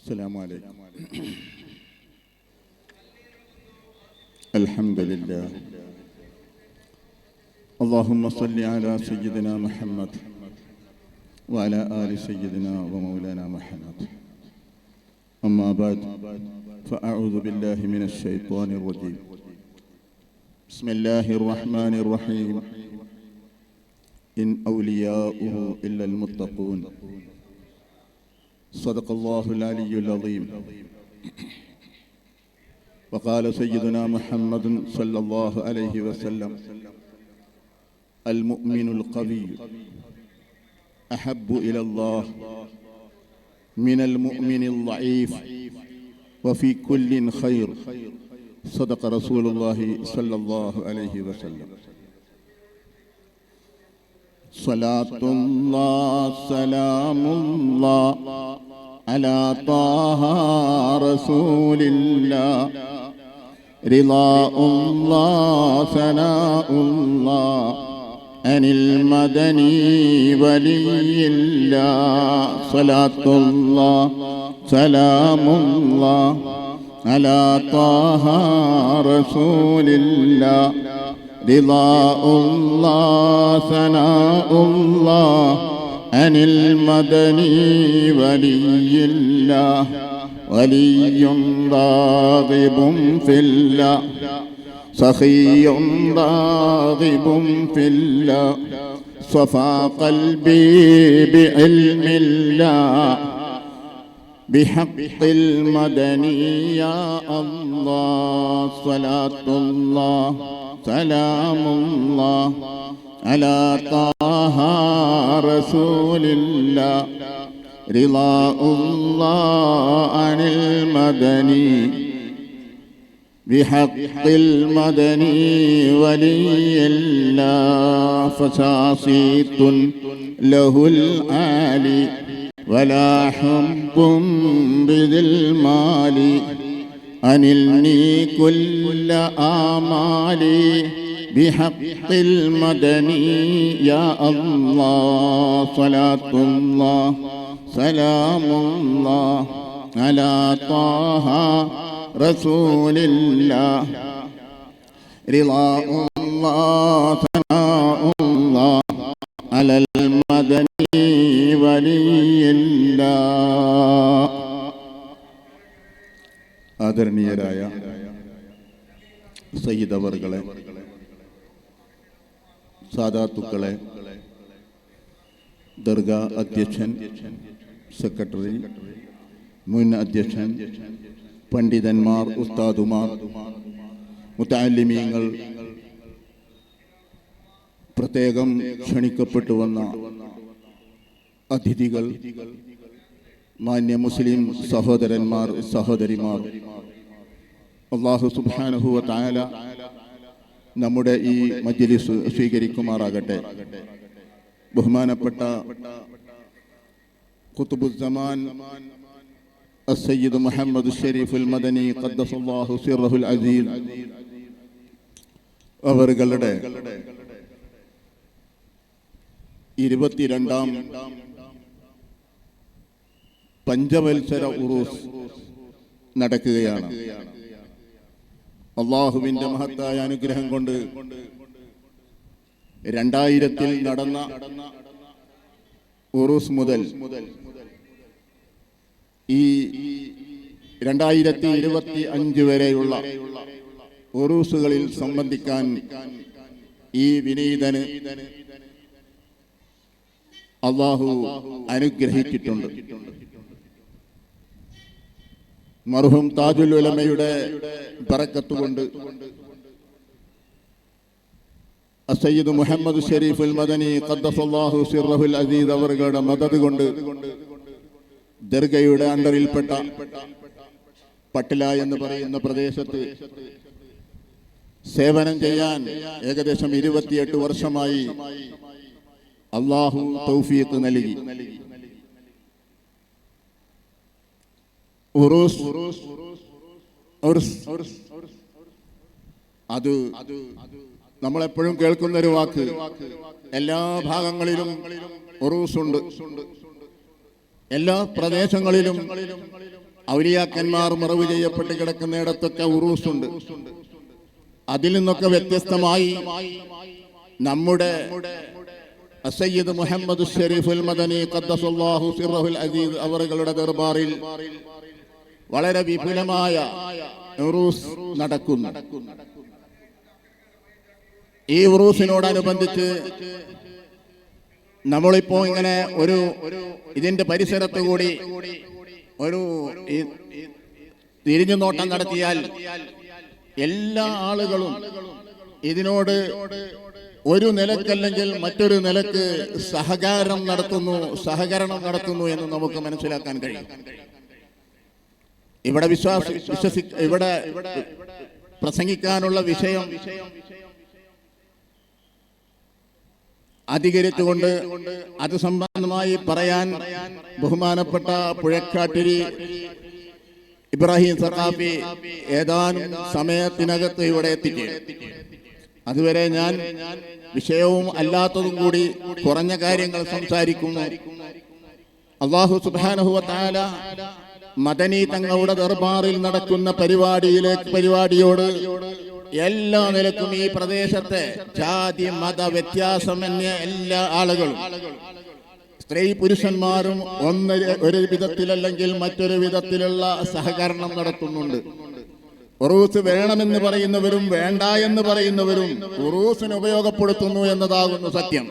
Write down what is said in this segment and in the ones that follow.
السلام عليكم. الحمد لله. اللهم صل على سيدنا محمد وعلى آل سيدنا ومولانا محمد. أما بعد فأعوذ بالله من الشيطان الرجيم. بسم الله الرحمن الرحيم. إن أولياؤه إلا المتقون. صدق الله العلي العظيم. وقال سيدنا محمد صلى الله عليه وسلم: المؤمن القوي أحب إلى الله من المؤمن الضعيف وفي كل خير. صدق رسول الله صلى الله عليه وسلم. صلاة الله سلام الله على طه رسول الله. رضاء الله ثناء الله عن المدني ولي الله. صلاة الله سلام الله على طه رسول الله. رضاء الله ثناء الله عن المدني ولي الله. ولي راغب في الله سخي راغب في الله. صفى قلبي بعلم الله بحق المدني يا الله. صلاة الله سلام الله على طه رسول الله. رضاء الله عن المدني بحق المدني ولي الله. فشاصيت له العالي ولا حب بذي المال. أنلني كل آمالي بحق المدني يا الله. صلاة الله سلام الله على طه رسول الله. رضاء الله ثناء الله على المدني ولي الله. ആദരണീയരായ സയ്യിദ് അവർകളെ, സാദാത്തുക്കളെ, ദർഗാ അധ്യക്ഷൻ, സെക്രട്ടറി, മുൻ അധ്യക്ഷൻ, പണ്ഡിതന്മാർ, ഉസ്താദുമാർ, മുതഅല്ലിമീങ്ങൾ, പ്രത്യേകം ക്ഷണിക്കപ്പെട്ടു വന്ന അതിഥികൾ, മാന്യ മുസ്ലിം സഹോദരന്മാർ, സഹോദരിമാർ, അല്ലാഹു സുബ്ഹാനഹു വ തആല നമ്മുടെ ഈ മജ്ലിസ് സ്വീകരിക്കുമാറാകട്ടെ. ബഹുമാനപ്പെട്ട ഖുത്ബുസ്സമാൻ അസ്സയ്യിദ് മുഹമ്മദ് ശരീഫുൽ മദനി ഖദ്ദസല്ലാഹു സിർറഹുൽ അസീസ് അവരുടെ 22ാം പഞ്ചവത്സര ഉറൂസ് നടക്കുകയാണ്. അള്ളാഹുവിന്റെ മഹത്തായ അനുഗ്രഹം കൊണ്ട് 2000-ൽ നടന്ന ഉറൂസ് മുതൽ ഈ 2025 വരെയുള്ള ഉറൂസുകളിൽ സംബന്ധിക്കാൻ ഈ വിനീതന് അള്ളാഹു അനുഗ്രഹിച്ചിട്ടുണ്ട്. മർഹൂം താജുൽ ഉലമയുടെ ബറക്കത്ത് കൊണ്ട്, അസ്സയ്യിദ് മുഹമ്മദ് ശരീഫുൽ മദനി ഖദ്ദസല്ലാഹു സിർറഹുൽ അസീസ് അവരുടെ മദദ് കൊണ്ട് ദർഗയുടെ അണ്ടറിൽപ്പെട്ട പട്ടില എന്ന് പറയുന്ന പ്രദേശത്ത് സേവനം ചെയ്യാൻ ഏകദേശം 28 വർഷമായി അള്ളാഹു തൗഫീഖ് നൽകി. അത് നമ്മളെപ്പോഴും കേൾക്കുന്ന ഒരു വാക്ക്. എല്ലാ ഭാഗങ്ങളിലും ഉറൂസുണ്ട്, എല്ലാ പ്രദേശങ്ങളിലും ഔലിയാക്കന്മാർ മറവ് ചെയ്യപ്പെട്ട് കിടക്കുന്നിടത്തൊക്കെ ഉറൂസുണ്ട്. അതിൽ നിന്നൊക്കെ വ്യത്യസ്തമായി നമ്മുടെ സയ്യിദ് മുഹമ്മദ് ഷരീഫുൽ മദനി ഖദ്ദസല്ലാഹു സിർറഹുൽ അസീസ് അവരുടെ ദർബാറിൽ വളരെ വിപുലമായ ഉറൂസ് നടക്കുന്നു. ഈ ഉറൂസിനോടനുബന്ധിച്ച് നമ്മളിപ്പോ ഇങ്ങനെ ഒരു ഇതിന്റെ പരിസരത്ത് കൂടി ഒരു തിരിഞ്ഞു നോട്ടം നടത്തിയാൽ എല്ലാ ആളുകളും ഇതിനോട് ഒരു നിലക്കല്ലെങ്കിൽ മറ്റൊരു നിലക്ക് സഹകരണം നടത്തുന്നു എന്ന് നമുക്ക് മനസ്സിലാക്കാൻ കഴിയും. ഇവിടെ ഇവിടെ പ്രസംഗിക്കാനുള്ള വിഷയം അധികരിച്ചുകൊണ്ട് അത് സംബന്ധമായി പറയാൻ ബഹുമാനപ്പെട്ട പുഴക്കാട്ടിരി ഇബ്രാഹിം സഖാഫി ഏതാനും സമയത്തിനകത്ത് ഇവിടെ എത്തിക്കും. അതുവരെ ഞാൻ വിഷയവും അല്ലാത്തതും കൂടി കുറഞ്ഞ കാര്യങ്ങൾ സംസാരിക്കുന്നു. അല്ലാഹു സുബ്ഹാനഹു വ തആല മദനി തങ്ങളുടെ ദർബാറിൽ നടക്കുന്ന പരിപാടിയോട് എല്ലാ നിലക്കും ഈ പ്രദേശത്തെ ജാതി മത വ്യത്യാസമന്യേ എല്ലാ ആളുകളും സ്ത്രീ പുരുഷന്മാരും ഒരു വിധത്തിലല്ലെങ്കിൽ മറ്റൊരു വിധത്തിലുള്ള സഹകരണം നടത്തുന്നുണ്ട്. ഉറൂസ് വേണമെന്ന് പറയുന്നവരും വേണ്ട എന്ന് പറയുന്നവരും ഉറൂസിന് ഉപയോഗപ്പെടുത്തുന്നു എന്നതാകുന്നു സത്യം.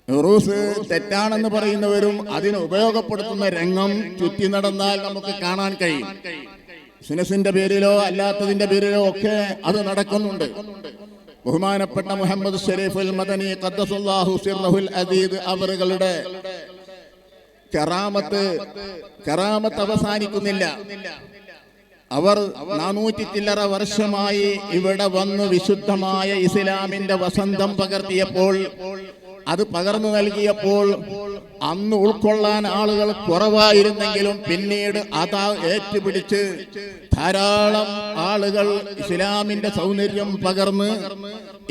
ഉറൂസ് തെറ്റാണെന്ന് പറയുന്നവരും അതിന് ഉപയോഗപ്പെടുത്തുന്ന രംഗം ചുറ്റി നടന്നാൽ നമുക്ക് കാണാൻ കഴിയും. ബിസിനസിന്റെ പേരിലോ അല്ലാത്തതിന്റെ പേരിലോ ഒക്കെ അത് നടക്കുന്നുണ്ട്. ബഹുമാനപ്പെട്ട മുഹമ്മദ് ഷരീഫുൽ മദനി ഖദ്ദസല്ലാഹു സിർറഹുൽ അസീസ് അവരുടെ കറാമത്ത് അവസാനിക്കുന്നില്ല. അവർ 400 ചില്ലറ വർഷമായി ഇവിടെ വന്ന് വിശുദ്ധമായ ഇസ്ലാമിന്റെ വസന്തം പകർത്തിയപ്പോൾ, അത് പകർന്നു നൽകിയപ്പോൾ അന്ന് ഉൾക്കൊള്ളാൻ ആളുകൾ കുറവായിരുന്നെങ്കിലും പിന്നീട് അതാ ഏറ്റുപിടിച്ച് ധാരാളം ആളുകൾ ഇസ്ലാമിന്റെ സൗന്ദര്യം പകർന്ന്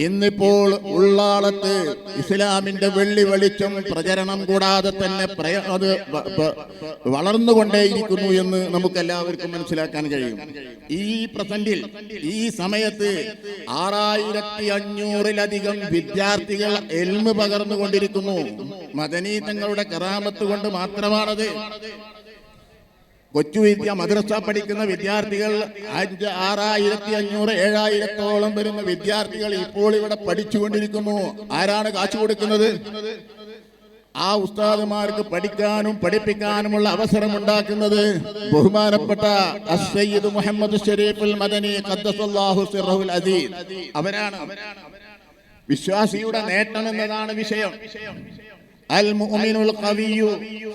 ഇന്നിപ്പോൾ ഉള്ളാളത്ത് ഇസ്ലാമിന്റെ വെള്ളി വെളിച്ചം പ്രചരണം കൂടാതെ തന്നെ അത് വളർന്നുകൊണ്ടേയിരിക്കുന്നു എന്ന് നമുക്ക് എല്ലാവർക്കും മനസ്സിലാക്കാൻ കഴിയും. ഈ പ്രസന്റിൽ ഈ സമയത്ത് 6500-ലധികം വിദ്യാർത്ഥികൾ ഇൽമ് പകർന്നുകൊണ്ടിരിക്കുന്നു. മദനി തങ്ങളുടെ കറാമത്ത് കൊണ്ട് മാത്രമാണത്. കൊച്ചു മദ്രസ പഠിക്കുന്ന വിദ്യാർത്ഥികൾ 6500-7000-ഓളം വരുന്ന വിദ്യാർത്ഥികൾ ഇപ്പോൾ ഇവിടെ പഠിച്ചുകൊണ്ടിരിക്കുന്നു. ആരാണ് കാശ് കൊടുക്കുന്നത്? ആ ഉസ്താദുമാർക്ക് പഠിക്കാനും പഠിപ്പിക്കാനുമുള്ള അവസരം ഉണ്ടാക്കുന്നത് ബഹുമാനപ്പെട്ട സയ്യിദ് മുഹമ്മദ് ഷരീഫുൽ മദനി ഖദ്ദസല്ലാഹു സിർറഹുൽ അസീസ് അവരാണ്. വിശ്വാസിയുടെ നേട്ടം എന്നതാണ് വിഷയം. അൽ മുഅ്മിനുൽ ഖവിയ്യു,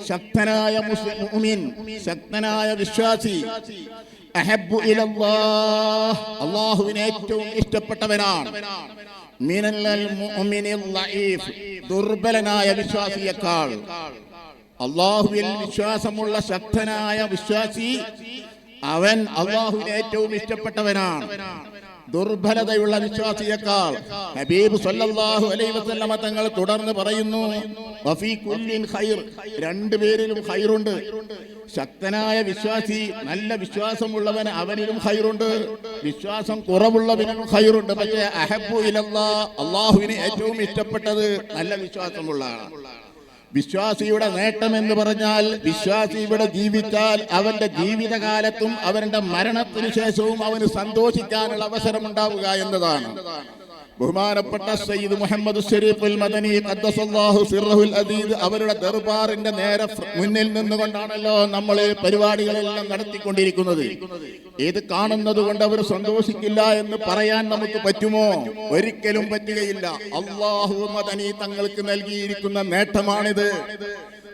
ശക്തനായ മുഅ്മിൻ, ശക്തനായ വിശ്വാസി, അഹബ്ബു ഇലല്ലാഹ്, അല്ലാഹുവിന് ഏറ്റവും ഇഷ്ടപ്പെട്ടവനാണ്. മിനൽ മുഅ്മിനിൽ ലഈഫ്, ദുർബലനായ വിശ്വാസിയേക്കാൾ. അല്ലാഹുവിൽ വിശ്വാസമുള്ള ശക്തനായ വിശ്വാസി അവൻ അല്ലാഹുവിന് ഏറ്റവും ഇഷ്ടപ്പെട്ടവനാണ്. ദുർബലതയുള്ള വിശ്വാസിയേക്കാൾ. ഹബീബ് സല്ലല്ലാഹു അലൈഹി വസല്ലമ തങ്ങൾ തുടർന്ന് പറയുന്നു, വഫീ കുല്ലിൻ ഖൈർ, രണ്ടുപേരിലും ഖൈറുണ്ട്. ശക്തനായ വിശ്വാസി, നല്ല വിശ്വാസമുള്ളവൻ, അവനിലും ഖൈറുണ്ട്. വിശ്വാസം കുറവുള്ളവനും ഖൈറുണ്ട്. പക്ഷേ അഹബ്ബു ഇലല്ലാഹ്, അല്ലാഹുവിന് ഏറ്റവും ഇഷ്ടപ്പെട്ടത് നല്ല വിശ്വാസമുള്ള ആളാണ്. വിശ്വാസിയുടെ നേട്ടം എന്ന് പറഞ്ഞാൽ വിശ്വാസി ഇവിടെ ജീവിച്ചാൽ അവന്റെ ജീവിതകാലത്തും അവന്റെ മരണത്തിനു ശേഷവും അവന് സന്തോഷിക്കാനുള്ള അവസരം ഉണ്ടാവുക എന്നതാണ്. ബഹുമാനപ്പെട്ട സയ്യിദ് മുഹമ്മദ് ഷരീഫുൽ മദനി ഖദ്ദസല്ലാഹു സിർറഹുൽ അസീസ് അവരുടെ ദർബാറിന്റെ നേരെ മുന്നിൽ നിന്നുകൊണ്ടാണല്ലോ നമ്മൾ പരിപാടികളെല്ലാം നടത്തിക്കൊണ്ടിരിക്കുന്നത്. ഇത് കാണുന്നത് കൊണ്ട് അവർ സന്തോഷിക്കില്ല എന്ന് പറയാൻ നമുക്ക് പറ്റുമോ? ഒരിക്കലും പറ്റുകയില്ല. അല്ലാഹു മദനി തങ്ങൾക്ക് നൽകിയിരിക്കുന്ന നേട്ടമാണിത്.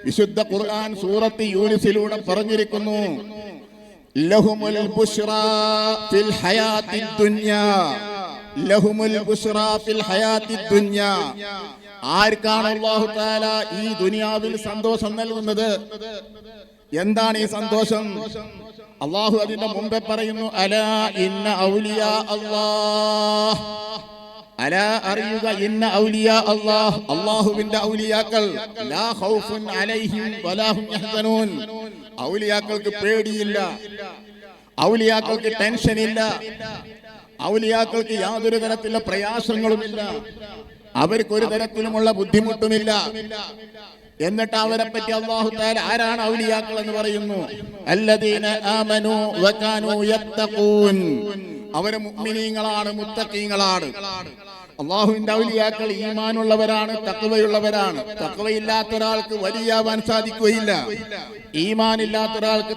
വിശുദ്ധ ഖുർആൻ സൂറത്ത് യൂനിസിലൂടെ പറഞ്ഞിരിക്കുന്നു, ലഹുമുൽ ബുശ്റാ ഫിൽ ഹയാത്തിദ് ദുനിയാ, ലഹുമുൽ ബുശ്റാ ഫിൽ ഹയാത്തിദ് ദുനിയാ. ആർക്കാണ് അല്ലാഹു തആല ഈ ദുനിയാവിൽ സന്തോഷം നൽകുന്നത്? എന്താണ് ഈ സന്തോഷം? അല്ലാഹു അതിന്റെ മുമ്പേ പറയുന്നു, അലാ ഇന്ന ഔലിയാ അല്ലാഹ്, അലാ അറിയുക, ഇന്ന ഔലിയാ അല്ലാഹ്, അല്ലാഹുവിന്റെ ഔലിയാക്കൾ, ലാ ഖൗഫുൻ അലൈഹിം വലാ ഹും യഹ്സനൂൻ, ഔലിയാക്കൾക്ക് പേടിയില്ല, ഔലിയാക്കൾക്ക് ടെൻഷൻ ഇല്ല, ഔലിയാക്കൾക്ക് യാതൊരു തരത്തിലുള്ള പ്രയാസങ്ങളുമില്ല, അവർക്ക് ഒരു തരത്തിലുമുള്ള ബുദ്ധിമുട്ടുമില്ല. എന്നിട്ട് അവരെ പറ്റി അല്ലാഹു തആല ആരാണ് ഔലിയാക്കൾ എന്ന് പറയുന്നു? അല്ലദീന ആമനൂ വകാനൂ യത്തഖൂൻ, അവരെ മുഅ്മിനീങ്ങളാണ്, മുത്തഖീങ്ങളാണ്. അല്ലാഹുവിന്റെ ഔലിയാക്കൾ ഈമാനുള്ളവരാണ്, തഖ്വയുള്ളവരാണ്. തഖ്വയില്ലാത്ത ഒരാൾക്ക് വലിയാവാൻ സാധിക്കുകയില്ല, ഈമാൻ ഇല്ലാത്ത ഒരാൾക്ക്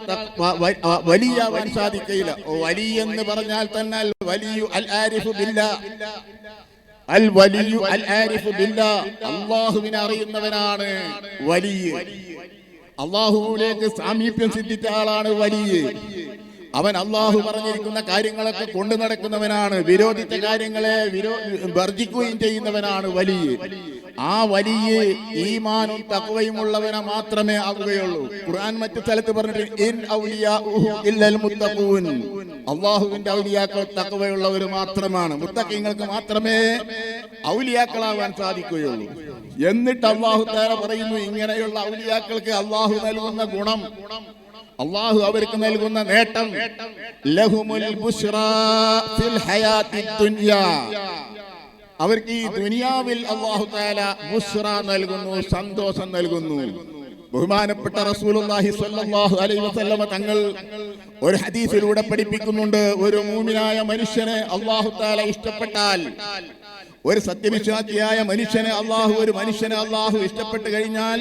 വലിയാവാൻ സാധിക്കുകയില്ല. വലി എന്ന് പറഞ്ഞാൽ തന്നെ അൽ വലിയു അൽ ആരിഫു ബില്ലാഹ്, അൽ വലിയു അൽ ആരിഫു ബില്ലാഹ്, അല്ലാഹുവിനെ അറിയുന്നവനാണ് വലിയ. അല്ലാഹുവിലേക്ക് സാമീപ്യം സിദ്ധിച്ച ആളാണ് വലിയ. അവൻ അല്ലാഹു പറഞ്ഞിരിക്കുന്ന കാര്യങ്ങളൊക്കെ കൊണ്ടു നടക്കുന്നവനാണ്, വിരോധിച്ച കാര്യങ്ങളെ വർജിക്കുകയും ചെയ്യുന്നവനാണ് വലിയ. ആ വലിയ ഈമാനും തഖ്വയും ഉള്ളവനെ മാത്രമേ ആവുകയുള്ളൂ. ഖുർആൻ മറ്റു സ്ഥലത്ത് പറഞ്ഞിട്ടുണ്ട്, ഇൻ ഔലിയാഉഹു ഇല്ലൽ മുത്തഖൂൻ, അല്ലാഹുവിന്റെ ഔലിയാക്കൾ തഖ്വയുള്ളവർ മാത്രമാണ്, മുത്തഖീങ്ങൾക്ക് മാത്രമേ ഔലിയാക്കളാവാൻ സാധിക്കുകയുള്ളൂ. എന്നിട്ട് അല്ലാഹു തആല പറയുന്നു, ഇങ്ങനെയുള്ള ഔലിയാക്കൾക്ക് അല്ലാഹു നൽകുന്ന ഗുണം, അല്ലാഹു അവർക്ക് നൽകുന്ന നേട്ടം, ലഹുമുൽ ബുശ്റാ ഫിൽ ഹയാത്തിദ് ദുനിയാ, അവർക്ക് ഈ ദുനിയാവിൽ അല്ലാഹു തആല ബുശ്റ നൽകുന്നു, സന്തോഷം നൽകുന്നു. ബഹുമാനപ്പെട്ട റസൂലുള്ളാഹി സ്വല്ലല്ലാഹു അലൈഹി വസല്ലമ തങ്ങൾ ഒരു ഹദീസിലൂടെ പഠിപ്പിക്കുന്നുണ്ട്, ഒരു മുഅ്മിനായ മനുഷ്യനെ അല്ലാഹു തആല ഇഷ്ടപ്പെട്ടാൽ, ഒരു സത്യവിശ്വാസിയായ മനുഷ്യനെ അല്ലാഹു ഇഷ്ടപ്പെട്ടു കഴിഞ്ഞാൽ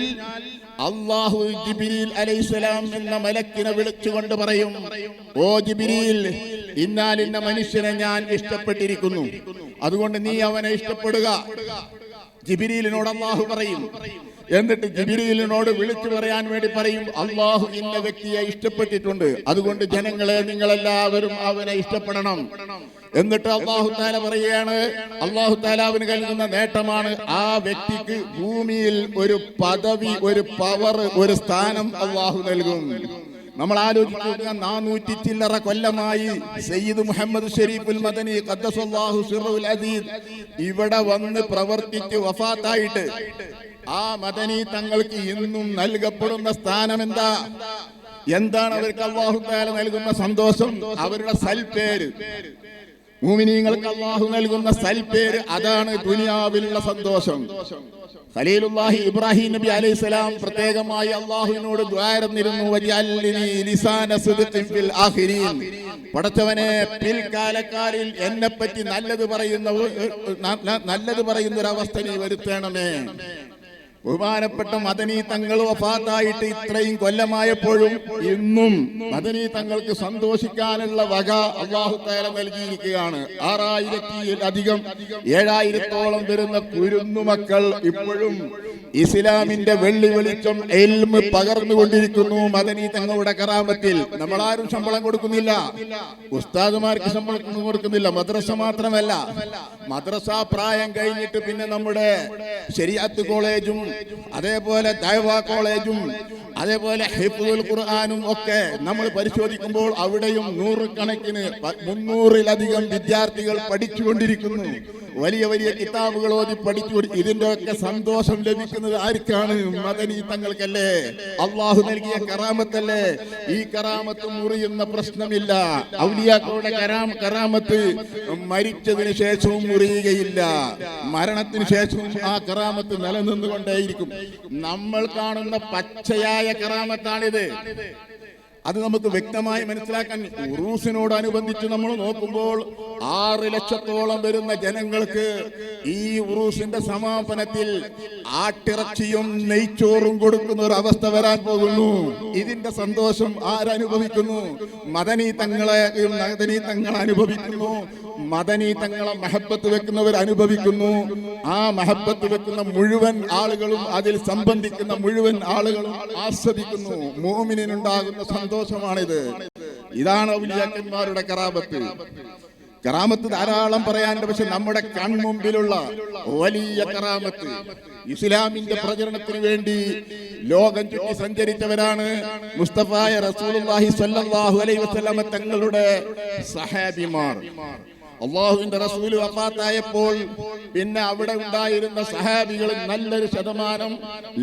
അല്ലാഹു ജിബ്രീൽ അലൈഹിസ്സലാം എന്ന മലക്കിനെ വിളിച്ചുകൊണ്ട് പറയും, ഓ ജിബ്രീൽ, ഇന്നാലിന്ന മനുഷ്യനെ ഞാൻ ഇഷ്ടപ്പെട്ടിരിക്കുന്നു, അതുകൊണ്ട് നീ അവനെ ഇഷ്ടപ്പെടുക. ജിബ്രീലിനോട് അല്ലാഹു പറയും. എന്നിട്ട് ജിബ്രീലിനോട് വിളിച്ചു പറയാൻ വേണ്ടി പറയും, അല്ലാഹു ഇന്ന വ്യക്തിയെ ഇഷ്ടപ്പെട്ടിട്ടുണ്ട്, അതുകൊണ്ട് ജനങ്ങളെ നിങ്ങളെല്ലാവരും അവനെ ഇഷ്ടപ്പെടണം. എന്നിട്ട് അല്ലാഹു തആല പറയുകയാണ്, അല്ലാഹു തആല അവന് നൽകുന്ന നേട്ടമാണ്, ആ വ്യക്തിക്ക് ഭൂമിയിൽ ഒരു പദവി, ഒരു പവർ, ഒരു സ്ഥാനം അല്ലാഹു നൽകും. നമ്മൾ ആലോചിക്കുക, 400 ചില്ലറ കൊല്ലമായി സയ്യിദ് മുഹമ്മദ് ഷരീഫുൽ മദനി ഖദ്ദസല്ലാഹു സിർറുൽ അസീസ് ഇവിടെ വന്ന് പ്രവർത്തിച്ച് വഫാത്തായിട്ട് ആ മദനി തങ്ങൾക്ക് ഇന്നും നൽകപ്പെടുന്ന സ്ഥാനം എന്താണ് അവർക്ക് അല്ലാഹു തആല നൽകുന്ന സന്തോഷം? അവരുടെ സൽപേര്, മുഅ്മിനീങ്ങൾക്ക് അല്ലാഹു നൽകുന്ന സൽപേര്, അതാണ് ദുനിയാവിലുള്ള സന്തോഷം. ഖലീലുല്ലാഹി ഇബ്രാഹിം നബി അലൈഹിസ്സലാം പ്രത്യേകമായി അല്ലാഹുവിനോട് ദുആയിരുന്നിരുന്നു, വജഅൽനി ലിസാന സിദ്ഖിൻ ഫിൽ ആഖിരീൻ, പടച്ചവനെ പിൽക്കാലക്കാരിൽ എന്നെപ്പറ്റി നല്ലത് പറയുന്ന ഒരു അവസ്ഥ നീ വരുത്തണമേ. ബഹുമാനപ്പെട്ട മദനി തങ്ങൾ വഫാത്തായിട്ട് ഇത്രയും കൊല്ലമായപ്പോഴും ഇന്നും മദനി തങ്ങൾക്ക് സന്തോഷിക്കാനുള്ള വക അല്ലാഹു തആല നൽകിയിരിക്കുകയാണ്. 6000-ലധികം 7000-ഓളം വരുന്ന കുരുന്നുമക്കൾ ഇപ്പോഴും ഇസ്ലാമിന്റെ വെള്ളി വെളിച്ചം ഇൽമ് പകർന്നുകൊണ്ടിരിക്കുന്നു മദനി തങ്ങളുടെ കറാമത്തിൽ. നമ്മളാരും ശമ്പളം കൊടുക്കുന്നില്ല, ഉസ്താദുമാർക്ക് ശമ്പളം കൊടുക്കുന്നില്ല. മദ്രസ മാത്രമല്ല, മദ്രസ പ്രായം കഴിഞ്ഞിട്ട് പിന്നെ നമ്മുടെ ശരീഅത്ത് കോളേജും അതേപോലെ ദഅവ കോളേജും അതേപോലെ ഹിഫ്ദുൽ ഖുർആനും ഒക്കെ നമ്മൾ പരിശോധിക്കുമ്പോൾ അവിടെയും 100 കണക്കിന് 300-ലധികം വിദ്യാർത്ഥികൾ പഠിച്ചുകൊണ്ടിരിക്കുന്നു. വലിയ വലിയ കിതാബുകൾ ഓതി പഠിച്ചു. ഇതിന്റെ ഒക്കെ സന്തോഷം ലഭിക്കുന്നത് ആർക്കാണ്? മദനി തങ്ങൾക്കല്ലേ. അള്ളാഹു നൽകിയ കറാമത്തല്ലേ. ഈ കറാമത്ത് മുറിയുന്ന പ്രശ്നമില്ല. ഔലിയാക്കളുടെ കറാമത്ത് മരിച്ചതിന് ശേഷവും മുറിയുകയില്ല, മരണത്തിന് ശേഷവും ആ കറാമത്ത് നിലനിന്നുകൊണ്ടേയിരിക്കും. നമ്മൾ കാണുന്ന പച്ചയായ കറാമത്താണിത്. അത് നമുക്ക് വ്യക്തമായി മനസ്സിലാക്കാൻ, ഉറൂസിനോടനുബന്ധിച്ച് നമ്മൾ നോക്കുമ്പോൾ 6 ലക്ഷത്തോളം വരുന്ന ജനങ്ങൾക്ക് ഈ ഉറൂസിന്റെ സമാപനത്തിൽ ആട്ടിറച്ചിയും നെയ്ച്ചോറും കൊടുക്കുന്ന ഒരു അവസ്ഥ വരാൻ പോകുന്നു. ഇതിന്റെ സന്തോഷം ആരനുഭവിക്കുന്നു? മദനി തങ്ങൾ അനുഭവിക്കുന്നു. മദനി തങ്ങളെ മഹബത്ത് വെക്കുന്നവർ അനുഭവിക്കുന്നു. ആ മഹബത്ത് വെക്കുന്ന മുഴുവൻ ആളുകളും, അതിൽ സംബന്ധിക്കുന്ന മുഴുവൻ ആളുകളും ആസ്വദിക്കുന്നു. മുഅ്മിനിനുണ്ടാകുന്ന സന്തോഷമാണിത്. ഇതാണ് ഔലിയാക്കന്മാരുടെ കറാമത്ത്. കറാമത്ത് ധാരാളം പറയാനുണ്ട്, പക്ഷെ നമ്മുടെ കൺമുമ്പിലുള്ള വലിയ കറാമത്ത്, ഇസ്ലാമിന്റെ പ്രചരണത്തിന് വേണ്ടി ലോകം ചുറ്റി സഞ്ചരിച്ചവരാണ് മുസ്തഫായ റസൂലുള്ളാഹി സ്വല്ലല്ലാഹു അലൈഹി വസല്ലമ തങ്ങളുടെ സഹാബിമാർ. അള്ളാഹുവിന്റെ റസൂല് വഫാത്തായപ്പോൾ പിന്നെ അവിടെ ഉണ്ടായിരുന്ന സഹാബികൾ നല്ലൊരു ശതമാനം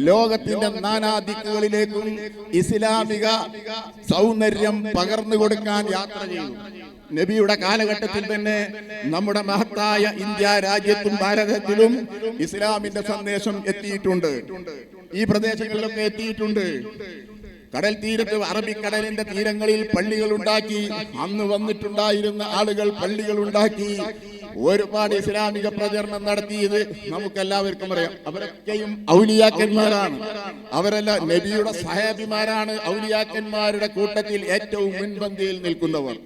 ലോകത്തിന്റെ നാനാദിക്കുകളിലേക്കും ഇസ്ലാമിക സൗന്ദര്യം പകർന്നു കൊടുക്കാൻ യാത്ര ചെയ്തു. നബിയുടെ കാലഘട്ടത്തിൽ തന്നെ നമ്മുടെ മഹത്തായ ഇന്ത്യ രാജ്യത്തും ഭാരതത്തിലും ഇസ്ലാമിന്റെ സന്ദേശം എത്തിയിട്ടുണ്ട്. ഈ പ്രദേശങ്ങളിലൊക്കെ എത്തിയിട്ടുണ്ട്. കടൽ തീരത്ത് അറബിക്കടലിന്റെ തീരങ്ങളിൽ പള്ളികൾ ഉണ്ടാക്കി, അന്ന് വന്നിട്ടുണ്ടായിരുന്ന ആളുകൾ പള്ളികൾ ഉണ്ടാക്കി ഒരുപാട് ഇസ്ലാമിക പ്രചരണം നടത്തിയത് നമുക്കെല്ലാവർക്കും അറിയാം. അവരൊക്കെയും ഔലിയാക്കന്മാരാണ്. അവരെല്ലാം നബിയുടെ സഹാബിമാരാണ്. ഔലിയാക്കന്മാരുടെ കൂട്ടത്തിൽ ഏറ്റവും മുൻപന്തിയിൽ നിൽക്കുന്നവർ.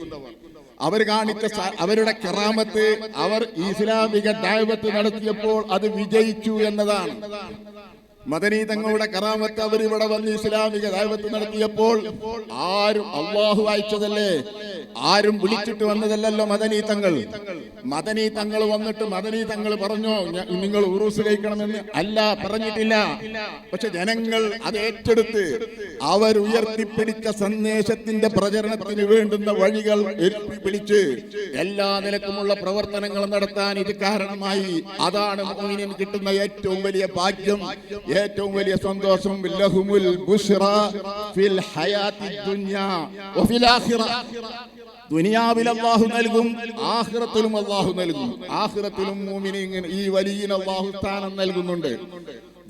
അവർ കാണിച്ച അവരുടെ കറാമത്ത്, അവർ ഇസ്ലാമിക ദഅവത്ത് നടത്തിയപ്പോൾ അത് വിജയിച്ചു എന്നതാണ്. മദനി തങ്ങളുടെ കറാമത്ത് അവർ ഇവിടെ വന്ന് ഇസ്ലാമിക ദഅവത്ത് നടത്തിയപ്പോൾ ആരും അള്ളാഹു അയച്ചതല്ലേ, ആരും വിളിച്ചിട്ട് വന്നതല്ലല്ലോ മദനി തങ്ങൾ. മദനി തങ്ങൾ വന്നിട്ട് മദനി തങ്ങൾ പറഞ്ഞോ നിങ്ങൾ ഉറൂസ് കഴിക്കണമെന്ന്? അല്ല, പറഞ്ഞിട്ടില്ല. പക്ഷെ ജനങ്ങൾ അത് ഏറ്റെടുത്ത് അവരുയർത്തിപ്പിടിച്ച സന്ദേശത്തിന്റെ പ്രചരണത്തിന് വേണ്ടുന്ന വഴികൾ പിടിച്ച് എല്ലാ നിലക്കുമുള്ള പ്രവർത്തനങ്ങൾ നടത്താൻ ഇത് കാരണമായി. അതാണ് മുഅ്മിനീന് കിട്ടുന്ന ഏറ്റവും വലിയ ഭാഗ്യം, ഏറ്റവും വലിയ സന്തോഷം. ലഹുമുൽ ബുശ്റ ഫിൽ ഹയാത്തി ദുനിയാ വഫിൽ ആഖിറ. ദുനിയാവിൽ അല്ലാഹു നൽകും, ആഖിറത്തിലും അല്ലാഹു നൽകും. ആഖിറത്തിലും മുഅ്മിനീന് ഈ വലിയ അല്ലാഹു സ്ഥാനം നൽകുന്നുണ്ട്,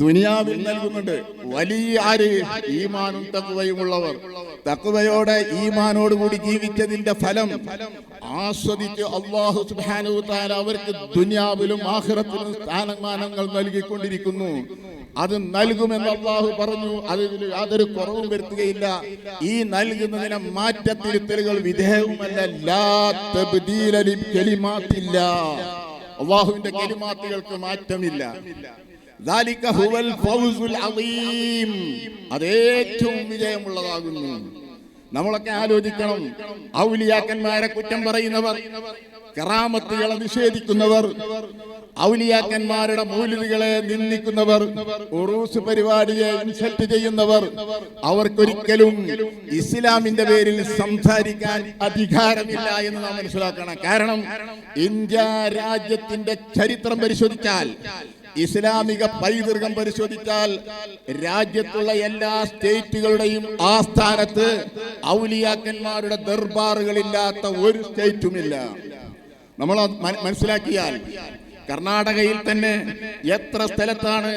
ദുനിയാവിൽ നൽകുന്നുണ്ട്. വലിയ ആര്? ഈമാനും തഖ്വയുമുള്ളവർ. തഖ്വയോടെ ഈമാനോടുകൂടി ജീവിച്ചതിന്റെ ഫലം ആസ്വദിച്ച് അല്ലാഹു സുബ്ഹാനഹു തആല അവർക്ക് ദുനിയാവിലും ആഖിറത്തിലും സ്ഥാനമാനങ്ങൾ നൽകിക്കൊണ്ടിരിക്കുന്നു. അത് നൽകുമെന്ന് അല്ലാഹു പറഞ്ഞു. അതിൽ യാതൊരു കുറവും വരുത്തുകയില്ല. ഈ നൽകുന്നതിനെ മാറ്റത്തിരുത്തലുകൾ വിധേയവുമല്ല. ലാ തബ്ദീല ലികലിമാത്തില്ലാ. അല്ലാഹുവിന്റെ കലിമാത്തുകൾക്ക് മാറ്റമില്ല. ദാലിക ഹുവൽ ഫൗസുൽ അളീം. അതേറ്റവും വിജയമുള്ളതാകുന്നു. നമ്മളൊക്കെ ആലോചിക്കണം. ഔലിയാക്കന്മാരെ കുറ്റം പറയുന്നവർ, കറാമത്തുകളെ നിഷേധിക്കുന്നവർ, ഔലിയാക്കന്മാരുടെ മൗലിദുകളെ നിന്ദിക്കുന്നവർ, ഉറൂസ് പരിപാടിയെ ഇൻസൾട്ട് ചെയ്യുന്നവർ, അവർക്കൊരിക്കലും ഇസ്ലാമിന്റെ പേരിൽ സംസാരിക്കാൻ അധികാരമില്ല എന്ന് നാം മനസ്സിലാക്കണം. കാരണം ഇന്ത്യ രാജ്യത്തിന്റെ ചരിത്രം പരിശോധിച്ചാൽ, ഇസ്ലാമിക പൈതൃകം പരിശോധിച്ചാൽ, രാജ്യത്തുള്ള എല്ലാ സ്റ്റേറ്റുകളുടെയും ആസ്ഥാനത്ത് ഔലിയാക്കന്മാരുടെ ദർബാറുകളില്ലാത്ത ഒരു സ്റ്റേറ്റുമില്ല. നമ്മൾ മനസ്സിലാക്കിയാൽ കർണാടകയിൽ തന്നെ എത്ര സ്ഥലത്താണ്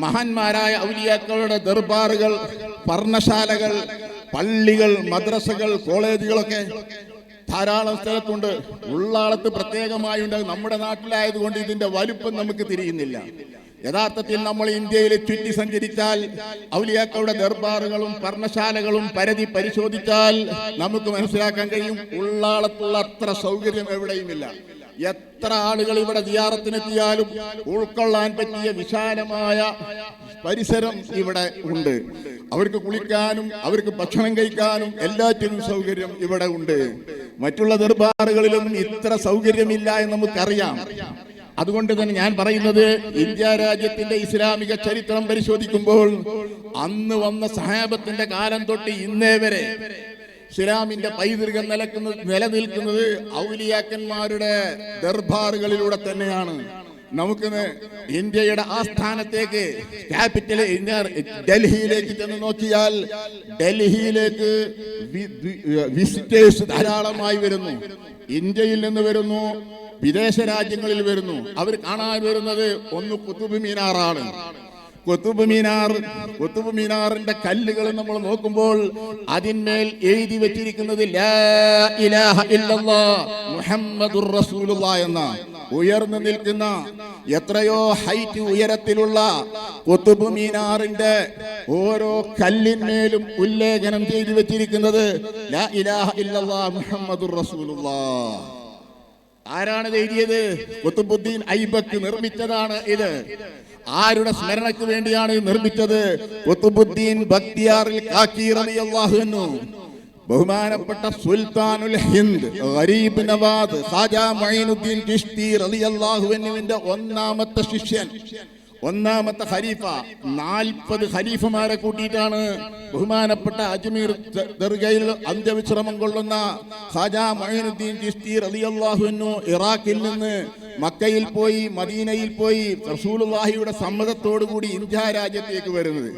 മഹാന്മാരായ ഔലിയാക്കളുടെ ദർബാറുകൾ, പർണശാലകൾ, പള്ളികൾ, മദ്രസകൾ, കോളേജുകളൊക്കെ ധാരാളം സ്ഥലത്തുണ്ട്. ഉള്ളാളത്ത് പ്രത്യേകമായി ഉണ്ട്. നമ്മുടെ നാട്ടിലായതുകൊണ്ട് ഇതിന്റെ വലുപ്പം നമുക്ക് തിരിയുന്നില്ല. യഥാർത്ഥത്തിൽ നമ്മൾ ഇന്ത്യയിൽ ചുറ്റി സഞ്ചരിച്ചാൽ ഔലിയാക്കളുടെ ദർബാറുകളും പർണശാലകളും പരതി പരിശോധിച്ചാൽ നമുക്ക് മനസ്സിലാക്കാൻ കഴിയും, ഉള്ളാളത്തുള്ള അത്ര സൗകര്യം എവിടെയുമില്ല. എത്ര ആളുകൾ ഇവിടെ സിയാറത്തിനെത്തിയാലും ഉൾക്കൊള്ളാൻ പറ്റിയ വിശാലമായ പരിസരം ഇവിടെ ഉണ്ട്. അവർക്ക് കുളിക്കാനും അവർക്ക് ഭക്ഷണം കഴിക്കാനും എല്ലാറ്റിനും സൗകര്യം ഇവിടെ ഉണ്ട്. മറ്റുള്ള ദർബാറുകളിലൊന്നും ഇത്ര സൗകര്യമില്ല എന്ന് നമുക്കറിയാം. അതുകൊണ്ട് തന്നെ ഞാൻ പറയുന്നത്, ഇന്ത്യ രാജ്യത്തിന്റെ ഇസ്ലാമിക ചരിത്രം പരിശോധിക്കുമ്പോൾ അന്ന് വന്ന സഹാബത്തിന്റെ കാലം തൊട്ട് ഇന്നേ വരെ ഇസ്ലാമിന്റെ പൈതൃകം നിലനിൽക്കുന്നത് ഔലിയാക്കന്മാരുടെ ദർബാറുകളിലൂടെ തന്നെയാണ്. നമുക്ക് ഇന്ത്യയുടെ ആസ്ഥാനത്തേക്ക്, ക്യാപിറ്റൽ ഡൽഹിയിലേക്ക് ചെന്ന് നോക്കിയാൽ ഡൽഹിയിലേക്ക് വിസിറ്റേഴ്സ് ധാരാളമായി വരുന്നു. ഇന്ത്യയിൽ നിന്ന് വരുന്നു, വിദേശ രാജ്യങ്ങളിൽ വരുന്നു. അവർ കാണാൻ വരുന്നത് ഒന്ന് കുത്തുബ് മീനാറാണ്. കുത്തുബ് മീനാറിന്റെ കല്ലുകൾ നമ്മൾ നോക്കുമ്പോൾ അതിന്മേൽ എഴുതി വെച്ചിരിക്കുന്നത് ലാ ഇലാഹ ഇല്ലല്ലാഹ് മുഹമ്മദുർ റസൂലുള്ളാഹ് എന്ന ഉയർന്നു നിൽക്കുന്ന, എത്രയോ ഹൈറ്റ് ഉയരത്തിലുള്ള കുത്തുബ് മീനാറിന്റെ ഓരോ കല്ലിന്മേലും ഉല്ലേഖനം ചെയ്തു വെച്ചിരിക്കുന്നത് ലാ ഇലാഹ ഇല്ലല്ലാഹ് മുഹമ്മദുർ റസൂലുള്ളാഹ്. ആരാണ് എഴുതിയത്? ഖുത്ബുദ്ദീൻ ഐബക്ക് നിർമ്മിച്ചതാണ് ഇത്. ആരുടെ സ്മരണയ്ക്ക് വേണ്ടിയാണ് നിർമ്മിച്ചത്? ഖുത്ബുദ്ദീൻ ബക്തിയാറിൽ കാക്കി റളിയല്ലാഹു അൻഹു, ബഹുമാനപ്പെട്ട സുൽത്താനുൽ ഹിന്ദ് ഗരീബ് നവാദ് ഖാജ മുഈനുദ്ദീൻ ചിശ്തി റളിയല്ലാഹു അൻഹുവിന്റെ ഒന്നാമത്തെ ശിഷ്യൻ, ഒന്നാമത്തെ ഖലീഫ 40 ഖലീഫമാരെ കൂട്ടിയിട്ടാണ് ബഹുമാനപ്പെട്ട അജ്മീർ ദർഗയിൽ അന്ത്യവിശ്രമം കൊള്ളുന്ന ഖാജാ മുഈനുദ്ദീൻ ചിശ്തി റളിയല്ലാഹു അൻഹു ഇറാഖിൽ നിന്ന് മക്കയിൽ പോയി മദീനയിൽ പോയി റസൂലുള്ളാഹിയുടെ സമ്മതത്തോടു കൂടി ഇന്ത്യ രാജ്യത്തേക്ക് വരുന്നത്.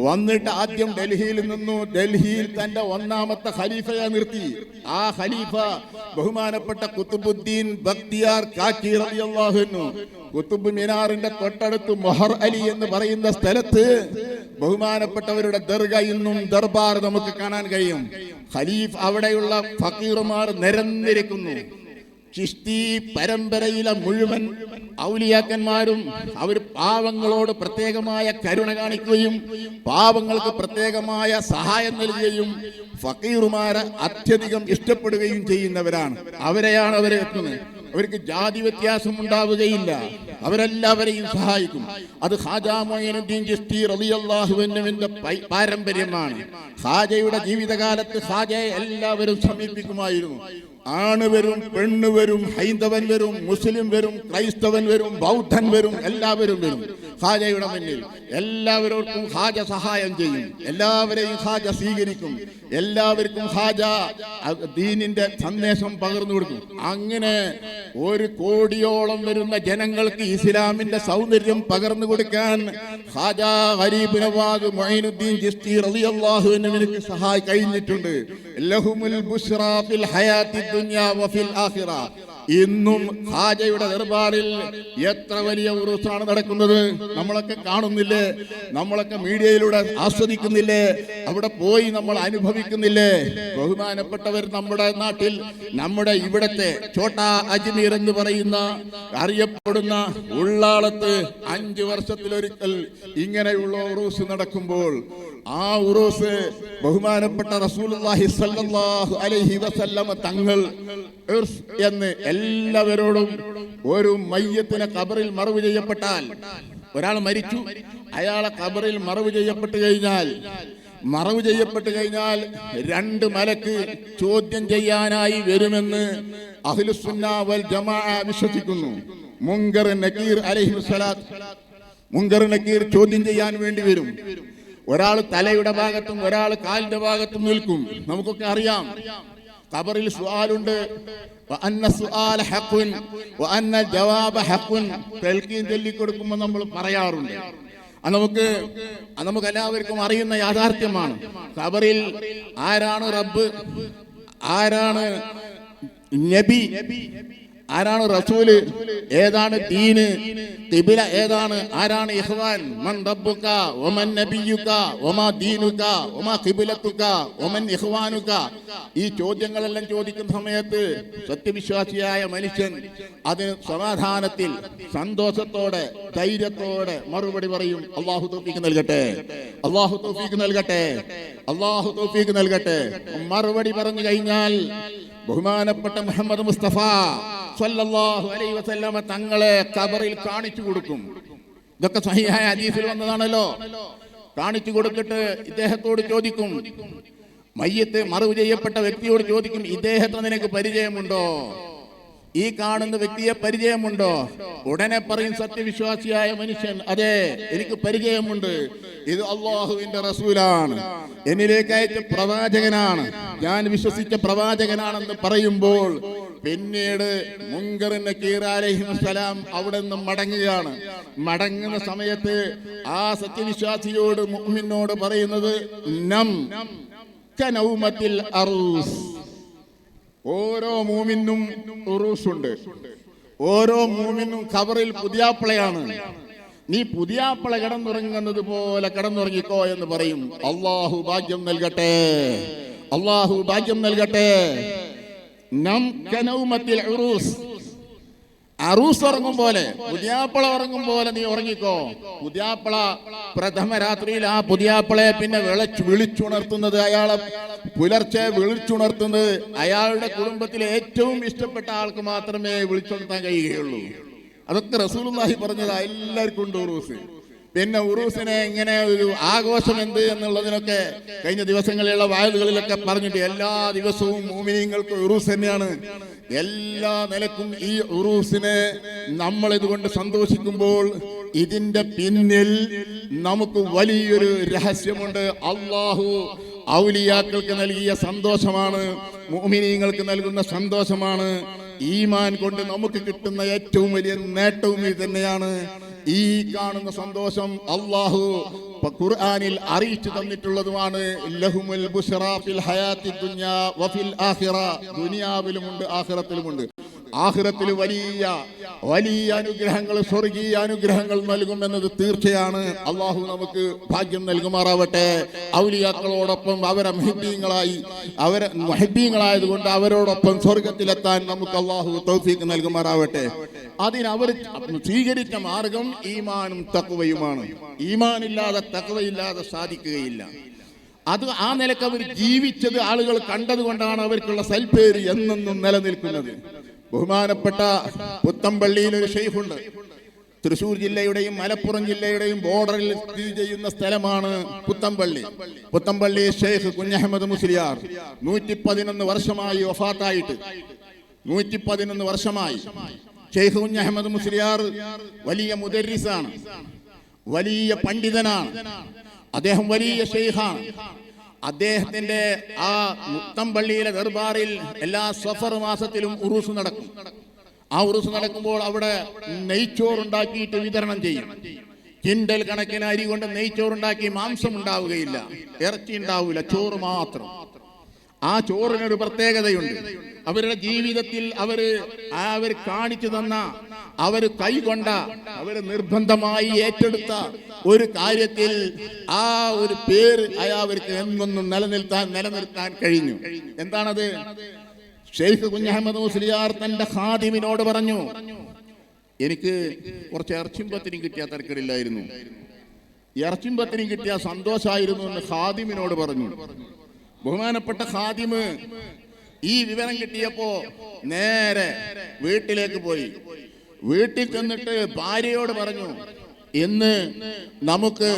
വന്നിട്ട് ആദ്യം ഡൽഹിയിൽ നിന്നു. ഡൽഹിയിൽ തന്റെ ഒന്നാമത്തെ ഖലീഫയെ നിർത്തി. ആ ഖലീഫ ബഹുമാനപ്പെട്ട ഖുത്ബുദ്ദീൻ ബക്തിയാർ കാക്കി റളിയല്ലാഹു അൻഹു ഖുത്ബ് മിനാറിന്റെ തൊട്ടടുത്ത് മൊഹർ അലി എന്ന് പറയുന്ന സ്ഥലത്ത് ബഹുമാനപ്പെട്ടവരുടെ ദർഗ ഇന്നും ദർബാർ നമുക്ക് കാണാൻ കഴിയും. ഖലീഫ് അവിടെയുള്ള ഫക്കീറുമാർ നിരന്നിരിക്കുന്നു. ചിശ്തി പരമ്പരയിലെ മുഴുവൻ ഔലിയാക്കന്മാരും അവർ പാവങ്ങളോട് പ്രത്യേകമായ കരുണ കാണിക്കുകയും പാവങ്ങൾക്ക് പ്രത്യേകമായ സഹായം നൽകുകയും ഫക്കീറുമാരെ അത്യധികം ഇഷ്ടപ്പെടുകയും ചെയ്യുന്നവരാണ്. അവരെയാണ് അവരെ എത്തുന്നത്. അവർക്ക് ജാതി വ്യത്യാസം ഉണ്ടാവുകയില്ല. അവരെല്ലാവരെയും സഹായിക്കും. അത് ഖാജാ മുഈനുദ്ദീൻ ചിശ്തി റളിയല്ലാഹു അൻഹുവിന്റെ പാരമ്പര്യമാണ്. ഖാജയുടെ ജീവിതകാലത്ത് ഖാജയെ എല്ലാവരും സമീപിക്കുമായിരുന്നു. ആണ് വരും, പെണ്ണ് വരും, ഹൈന്ദവൻ വരും, മുസ്ലിം വരും, ക്രൈസ്തവൻ വരും, ബൗദ്ധൻ വരും, എല്ലാവരും വരും ഖാജയുടെ മുന്നിൽ. എല്ലാവർക്കും ഖാജ സഹായം ചെയ്യും. എല്ലാവരെയും ഖാജ സ്വീകരിക്കും. എല്ലാവർക്കും ഖാജ ദീനിന്റെ സന്ദേശം പകർന്നു കൊടുക്കും. അങ്ങനെ 1 കോടിയോളം വരുന്ന ജനങ്ങൾക്ക് ഇസ്ലാമിന്റെ സൗന്ദര്യം പകർന്നു കൊടുക്കാൻ ഖാജാ ഗരീബ് നവാസ് മുഈനുദ്ദീൻ ചിശ്തി റളിയല്ലാഹു അൻഹുവിന് സഹായി കഴിഞ്ഞിട്ടുണ്ട്. ലഹുമുൽ ബുശ്റാ ഫിൽ ഹയാത്തി ദുനിയ വഫിൽ ആഖിറ. ഇന്നും ഖാജയുടെ ദർബാറിൽ എത്ര വലിയ ഉറൂസാണ് നടക്കുന്നത്. നമ്മളൊക്കെ കാണുന്നില്ലേ? നമ്മളൊക്കെ മീഡിയയിലൂടെ ആസ്വദിക്കുന്നില്ലേ? അവിടെ പോയി നമ്മൾ അനുഭവിക്കുന്നില്ലേ? ബഹുമാനപ്പെട്ടവർ നമ്മുടെ നാട്ടിൽ നമ്മുടെ ഇവിടത്തെ ഛോട്ടാ അജ്മീർ എന്ന് പറയുന്ന അറിയപ്പെടുന്ന ഉള്ളാളത്ത് 5 വർഷത്തിലൊരിക്കൽ ഇങ്ങനെയുള്ള ഉറൂസ് നടക്കുമ്പോൾ ആ ഉറൂസ് ബഹുമാനപ്പെട്ട റസൂലുള്ളാഹി സ്വല്ലല്ലാഹു അലൈഹി വസല്ലം തങ്ങൾ എന്ന് എല്ലാവരോടും ഒരു മയ്യത്തിനെ ഖബറിൽ മറവ് ചെയ്യപ്പെട്ടാൽ, ഒരാൾ മരിച്ചു, അയാളെ ഖബറിൽ മറവ് ചെയ്യപ്പെട്ട് കഴിഞ്ഞാൽ 2 മലക്ക് ചോദ്യം ചെയ്യാനായി വരുമെന്ന് അഹ്ലുസുന്ന വൽ ജമാഅ വിശ്വസിക്കുന്നു. മുൻകർ നകീർ അലൈഹിസ്സലാത്ത്, മുൻകർ നകീർ ചോദ്യം ചെയ്യാൻ വേണ്ടി വരും. ഒരാൾ തലയുടെ ഭാഗത്തും ഒരാൾ കാലിന്റെ ഭാഗത്തും നിൽക്കും. നമുക്കൊക്കെ അറിയാം ഖബറിൽ സുആലുണ്ട്. തൽഖീൻ ചൊല്ലിക്കൊടുക്കുമ്പോൾ നമ്മൾ പറയാറുണ്ട്. നമുക്ക് എല്ലാവർക്കും അറിയുന്ന യാഥാർത്ഥ്യമാണ്. ഖബറിൽ ആരാണ് റബ്ബ്, ആരാണ് നബി, ആരാണ് റസൂല്, ഏതാണ് ദീന്, ഖിബ്ല ഏതാണ്, ആരാണ് ഇഖ്വാൻ, മൻ റബ്ബുക വമൻ നബിയുക വമാ ദീനുക വമാ ഖിബ്ലതുക വമൻ ഇഖ്വാനുക. ഈ ചോദ്യങ്ങളെല്ലാം ചോദിക്കുന്ന സമയത്ത് സത്യവിശ്വാസിയായ മനുഷ്യൻ അതിന് സമാധാനത്തിൽ സന്തോഷത്തോടെ ധൈര്യത്തോടെ മറുപടി പറയും. അല്ലാഹു തൗഫീഖ് നൽകട്ടെ, അല്ലാഹു തൗഫീഖ് നൽകട്ടെ, അല്ലാഹു തൗഫീഖ് നൽകട്ടെ. മറുപടി പറഞ്ഞു കഴിഞ്ഞാൽ ബഹുമാനപ്പെട്ട മുഹമ്മദ് മുസ്തഫ സ്വല്ലല്ലാഹു അലൈഹി വസല്ലമ തങ്ങളെ ഖബറിൽ കാണിച്ചു കൊടുക്കും. ഇതൊക്കെ സഹിഹായ ഹദീസിൽ വന്നതാണല്ലോ. കാണിച്ചു കൊടുത്തിട്ട് ഇദ്ദേഹത്തോട് ചോദിക്കും, മയ്യത്ത് മറവ് ചെയ്യപ്പെട്ട വ്യക്തിയോട് ചോദിക്കും, ഇദ്ദേഹത്തെ നിനക്ക് പരിചയമുണ്ടോ? ഈ കാണുന്ന വ്യക്തിയെ പരിചയമുണ്ടോ? ഉടനെ പറയും സത്യവിശ്വാസിയായ മനുഷ്യൻ, അതെ എനിക്ക് പരിചയമുണ്ട്, ഇത് അല്ലാഹുവിന്റെ റസൂലാണ്, എന്നിലേക്ക് അയച്ച പ്രവാചകനാണ്, ഞാൻ വിശ്വസിച്ച പ്രവാചകനാണെന്ന് പറയുമ്പോൾ പിന്നീട് മുൻകർ നകീർ അലൈഹിസ്സലാം അവിടെ നിന്ന് മടങ്ങുകയാണ്. മടങ്ങുന്ന സമയത്ത് ആ സത്യവിശ്വാസിയോട് മുഅ്മിനോട് പറയുന്നത് നം കനൗമത്തിൽ അറൂസ്. ഓരോ മൂമിനും ഉറൂസുണ്ട്. ഓരോ മൂമിനും ഖബറിൽ പുതിയാപ്പിളയാണ്. നീ പുതിയാപ്പിള കിടന്നുറങ്ങുന്നത് പോലെ കിടന്നുറങ്ങിക്കോ എന്ന് പറയും. അല്ലാഹു ഭാഗ്യം നൽകട്ടെ, അല്ലാഹു ഭാഗ്യം നൽകട്ടെ. നം കനൗമത്തിൽ ഉറൂസ്, അറൂസ് ഉറങ്ങും പോലെ, പുതിയാപ്പിള ഉറങ്ങും പോലെ നീ ഉറങ്ങിക്കോ. പുതിയാപ്പിള പ്രഥമ രാത്രിയിൽ ആ പുതിയാപ്പിളയെ പിന്നെ വിളിച്ചുണർത്തുന്നത്, അയാളെ പുലർച്ചെ വിളിച്ചുണർത്തുന്നത് അയാളുടെ കുടുംബത്തിലെ ഏറ്റവും ഇഷ്ടപ്പെട്ട ആൾക്ക് മാത്രമേ വിളിച്ചുണർത്താൻ കഴിയുകയുള്ളൂ. അതൊക്കെ റസൂലുള്ളാഹി പറഞ്ഞത്. എല്ലാവർക്കും ഉണ്ട് ഉറൂസ്. പിന്നെ ഉറൂസിനെ ഇങ്ങനെ ഒരു ആഘോഷം എന്ത് എന്നുള്ളതിനൊക്കെ കഴിഞ്ഞ ദിവസങ്ങളിലുള്ള വായലുകളിലൊക്കെ പറഞ്ഞിട്ട് എല്ലാ ദിവസവും മുഅ്മിനീങ്ങൾക്ക് ഉറൂസ് തന്നെയാണ്. എല്ലാ നിലക്കും ഈ ഉറൂസിനെ നമ്മൾ ഇതുകൊണ്ട് സന്തോഷിക്കുമ്പോൾ ഇതിന്റെ പിന്നിൽ നമുക്ക് വലിയൊരു രഹസ്യമുണ്ട്. അല്ലാഹു ഔലിയാക്കൾക്ക് നൽകിയ സന്തോഷമാണ്, മുഅ്മിനീങ്ങൾക്ക് നൽകുന്ന സന്തോഷമാണ്. ഈമാൻ കൊണ്ട് നമുക്ക് കിട്ടുന്ന ഏറ്റവും വലിയ നേട്ടവും ഇത് തന്നെയാണ്. ഈ കാണുന്ന സന്തോഷം അല്ലാഹു ഖുർആനിൽ അറിയിച്ചു തന്നിട്ടുള്ളതുമാണ്. ലഹുമുൽ ബുശ്റാ ഫിൽ ഹയാത്തി ദുനിയാ വഫിൽ ആഖിറ, ദുനിയാവിലുമുണ്ട് ആഖിറത്തിലുമുണ്ട്. ആഖിറത്തിൽ വലിയ വലിയ അനുഗ്രഹങ്ങൾ, സ്വർഗീയ അനുഗ്രഹങ്ങൾ നൽകുമെന്നത് തീർച്ചയാണ്. അള്ളാഹു നമുക്ക് ഭാഗ്യം നൽകുമാറാവട്ടെ. ഔലിയാക്കളോടൊപ്പം അവരെ മുഹിബ്ബീങ്ങളായതുകൊണ്ട് അവരോടൊപ്പം സ്വർഗത്തിലെത്താൻ നമുക്ക് അള്ളാഹു തൗഫീഖ് നൽകുമാറാവട്ടെ. അതിനവർ സ്വീകരിച്ച മാർഗം ഈമാനും തഖ്വയുമാണ്. ഈമാനില്ലാതെ തഖ്വയില്ലാതെ സാധിക്കുകയില്ല. അത് ആ നിലക്ക് അവർ ജീവിച്ചത് ആളുകൾ കണ്ടതുകൊണ്ടാണ് അവർക്കുള്ള സൽപ്പേര് എന്നെന്നും നിലനിൽക്കുന്നത്. ബഹുമാനപ്പെട്ട പുത്തമ്പള്ളിയിൽ ഒരു ഷെയ്ഖുണ്ട്. തൃശൂർ ജില്ലയുടെയും മലപ്പുറം ജില്ലയുടെയും ബോർഡറിൽ സ്ഥിതി ചെയ്യുന്ന സ്ഥലമാണ് പുത്തമ്പള്ളി. പുത്തമ്പള്ളി ഷെയ്ഖ് കുഞ്ഞഹമ്മദ് മുസ്ലിയാർ 111 വർഷമായി വഫാത്തായിട്ട്. 111 വർഷമായി. ഷെയ്ഖ് കുഞ്ഞഹമ്മദ് മുസ്ലിയാർ വലിയ മുദർരിസാണ്, വലിയ പണ്ഡിതനാണ്. അദ്ദേഹം വലിയ ഷെയ്ഖാണ്. അദ്ദേഹത്തിന്റെ ആ മുത്തമ്പള്ളിയിലെ ദർബാറിൽ എല്ലാ സഫർ മാസത്തിലും ഉറൂസ് നടക്കും. ആ ഉറൂസ് നടക്കുമ്പോൾ അവിടെ നെയ്ച്ചോറുണ്ടാക്കിയിട്ട് വിതരണം ചെയ്യും. കിൻഡൽ കണക്കിന് അരി കൊണ്ട് നെയ്ച്ചോറുണ്ടാക്കി മാംസം ഉണ്ടാവുകയില്ല, ഇറച്ചി ഉണ്ടാവില്ല, ചോറ് മാത്രം. ആ ചോറിനൊരു പ്രത്യേകതയുണ്ട്. അവരുടെ ജീവിതത്തിൽ അവർ കാണിച്ചു തന്ന, അവർ കൈകൊണ്ട, അവർ നിർബന്ധമായി ഏറ്റെടുത്ത ഒരു കാര്യത്തിൽ ആ ഒരു പേര് അവർക്ക് എന്നൊന്നും നിലനിർത്താൻ കഴിഞ്ഞു. എന്താണത്? ഷെയ്ഖ് കുഞ്ഞഹമ്മദ് മുസ്ലിയാർ തന്റെ ഖാദിമിനോട് പറഞ്ഞു, എനിക്ക് കുറച്ച് ഇറച്ചിയും പത്തിരിയും കിട്ടിയാൽ തരക്കേടില്ലായിരുന്നു, ഇറച്ചിയും പത്തിരിയും കിട്ടിയാൽ സന്തോഷമായിരുന്നു എന്ന് ഖാദിമിനോട് പറഞ്ഞു. ബഹുമാനപ്പെട്ട ഖാദിമ് ഈ വിവരം കിട്ടിയപ്പോ നേരെ വീട്ടിലേക്ക് പോയി. വീട്ടിൽ ചെന്നിട്ട് ഭാര്യയോട് പറഞ്ഞു, ഇന്ന് നമുക്ക്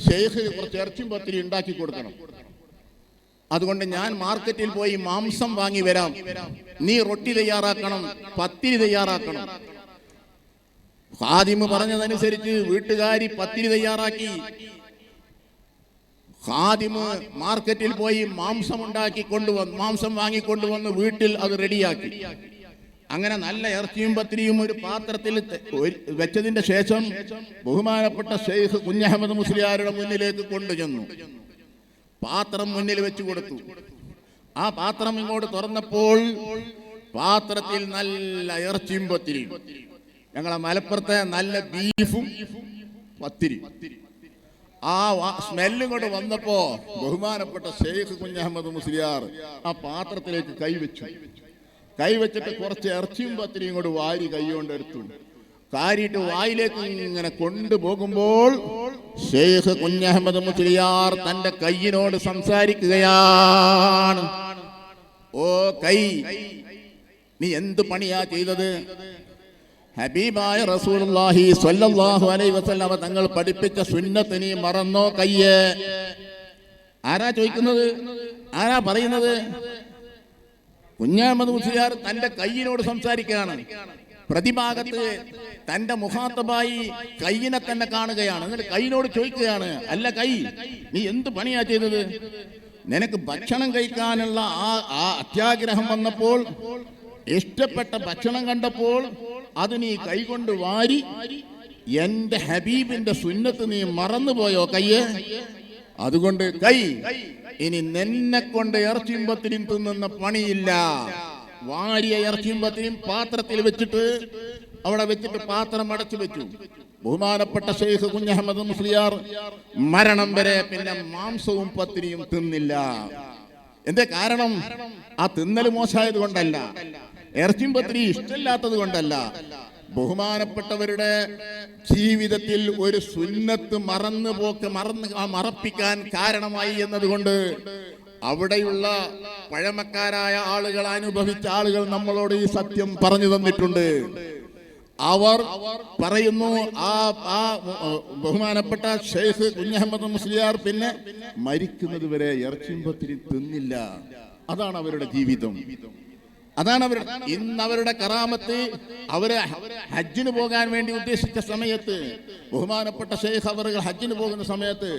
ഷെയ്ഖ് കുറച്ച് ഇറച്ചിയും പത്തിരി ഉണ്ടാക്കി കൊടുക്കണം. അതുകൊണ്ട് ഞാൻ മാർക്കറ്റിൽ പോയി മാംസം വാങ്ങി വരാം, നീ റൊട്ടി തയ്യാറാക്കണം, പത്തിരി തയ്യാറാക്കണം. ഖാദിമ് പറഞ്ഞതനുസരിച്ച് വീട്ടുകാരി പത്തിരി തയ്യാറാക്കി. ഖാദിമ് മാർക്കറ്റിൽ പോയി മാംസം വാങ്ങിക്കൊണ്ടുവന്ന് വീട്ടിൽ അത് റെഡിയാക്കി. അങ്ങനെ നല്ല ഇറച്ചിയും പത്തിരിയും ഒരു പാത്രത്തിൽ വെച്ചതിന്റെ ശേഷം ബഹുമാനപ്പെട്ട ഷെയ്ഖ് കുഞ്ഞഹമ്മദ് മുസ്ലിയാരുടെ മുന്നിലേക്ക് കൊണ്ടുചെന്നു. പാത്രം മുന്നിൽ വെച്ചു കൊടുത്തു. ആ പാത്രം ഇങ്ങോട്ട് തുറന്നപ്പോൾ പാത്രത്തിൽ നല്ല ഇറച്ചിയും പത്തിരിയും, ഞങ്ങളെ മലപ്പുറത്തെ നല്ല ബീഫും പത്തിരി. ആ സ്മെല്ലും കൊണ്ട് വന്നപ്പോ ബഹുമാനപ്പെട്ട ഷെയ്ഖ് കുഞ്ഞഹമ്മദ് മുസ്ലിയാർ ആ പാത്രത്തിലേക്ക് കൈവച്ചിട്ട് കുറച്ച് ഇറച്ചിയും പത്തിരിയും കൊണ്ട് വാരി കൈകൊണ്ട് എടുത്തു. കാരിയിട്ട് വായിലേക്ക് ഇങ്ങനെ കൊണ്ടുപോകുമ്പോൾ ഷെയ്ഖ് കുഞ്ഞഹമ്മദ് മുസ്ലിയാർ തന്റെ കയ്യിനോട് സംസാരിക്കുകയാണ്. ഓ കൈ, നീ എന്ത് പണിയാ ചെയ്തത്? ഹബീബായ റസൂലുള്ളാഹി സ്വല്ലല്ലാഹു അലൈഹി വസല്ലം തങ്ങൾ പഠിപ്പിച്ച സുന്നത്ത് നീ മറന്നോ കയ്യേ? ആരാ ചോദിക്കുന്നത്? ആരാ പറയുന്നത്? കുഞ്ഞഹമ്മദ് മുസ്ലിയാർ തന്റെ കയ്യിനോട് സംസാരിക്കുകയാണ്. പ്രതിഭാഗത്ത് തന്റെ മുഖാത്തബായി കയ്യിനെ തന്നെ കാണുകയാണ്. എന്നിട്ട് കയ്യിനോട് ചോദിക്കുകയാണ്, അല്ല കൈ, നീ എന്ത് പണിയാ ചെയ്തത്? നിനക്ക് ഭക്ഷണം കഴിക്കാനുള്ള ആ അത്യാഗ്രഹം വന്നപ്പോൾ, ഇഷ്ടപ്പെട്ട ഭക്ഷണം കണ്ടപ്പോൾ അത് നീ കൈകൊണ്ട് വാരി എന്റെ ഹബീബിന്റെ സുന്നത്ത് നീ മറന്നുപോയോ കയ്യേ? അതുകൊണ്ട് കൈ, ഇനി നിന്നെ കൊണ്ട് ഇറച്ചിയും പത്തിരിയും തിന്നുന്ന പണിയില്ല. വാരിയ ഇറച്ചിയും പത്തിരിയും പാത്രത്തിൽ വെച്ചിട്ട് അവിടെ വെച്ചിട്ട് പാത്രം അടച്ചു വെച്ചു. ബഹുമാനപ്പെട്ട ഷെയ്ഖ് കുഞ്ഞഹമ്മദ് മുസ്ലിയാർ മരണം വരെ പിന്നെ മാംസവും പത്തിരിയും തിന്നില്ല. എന്തേ കാരണം? ആ തിന്നല് മോശമായത് കൊണ്ടല്ല, ഇറച്ചിയും പത്തിരി ഇഷ്ടമില്ലാത്തത് കൊണ്ടല്ല. ബഹുമാനപ്പെട്ടവരുടെ ജീവിതത്തിൽ ഒരു സുന്നത്ത് മറപ്പിക്കാൻ കാരണമായി എന്നതുകൊണ്ട് അവിടെയുള്ള പഴമക്കാരായ ആളുകൾ, അനുഭവിച്ച ആളുകൾ നമ്മളോട് ഈ സത്യം പറഞ്ഞു തന്നിട്ടുണ്ട്. അവർ പറയുന്നു, ആ ബഹുമാനപ്പെട്ട ഷെയ്ഖ് കുഞ്ഞഹമ്മദ് മുസ്ലിയാർ പിന്നെ മരിക്കുന്നത് വരെ ഇറച്ചിയും പത്തിരി തിന്നില്ല. അതാണ് അവരുടെ ജീവിതം. അതാണ് ഇന്ന് അവരുടെ കറാമത്ത്. അവര് ഹജ്ജിന് പോകാൻ വേണ്ടി ഉദ്ദേശിച്ച സമയത്ത് ബഹുമാനപ്പെട്ട ശൈഖ് അവറുകൾ ഹജ്ജിന് പോകുന്ന സമയത്ത്